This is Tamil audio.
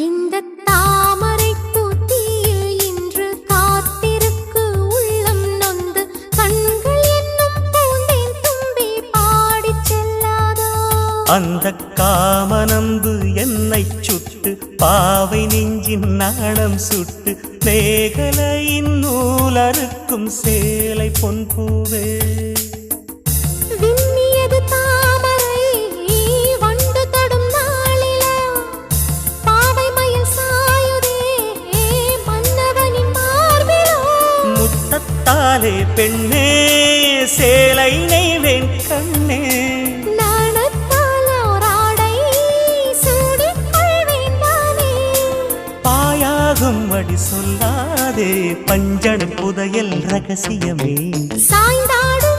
இந்த தாமரை பூத்தியில் இன்று காத்திருக்கு உள்ளம் நொந்து கண்கள் என்னும் பூந்தேன் தும்பி பாடிச் செல்லாதோ அந்த காமனம்பு என்னை சுட்டு பாவை நெஞ்சின் நாணம் சுட்டு மேகலையின் நூலறுக்கும் சேலை பொன்பூவே தாலே பெண்ணே சேலை நெய்வேன் கண்ணே நாணத்தாலோராடை சூடிக்கொள்வேன் நானே பாயாகும் அடி சொல்லாதே பஞ்சண புதையல் ரகசியமே சாய்ந்தாடு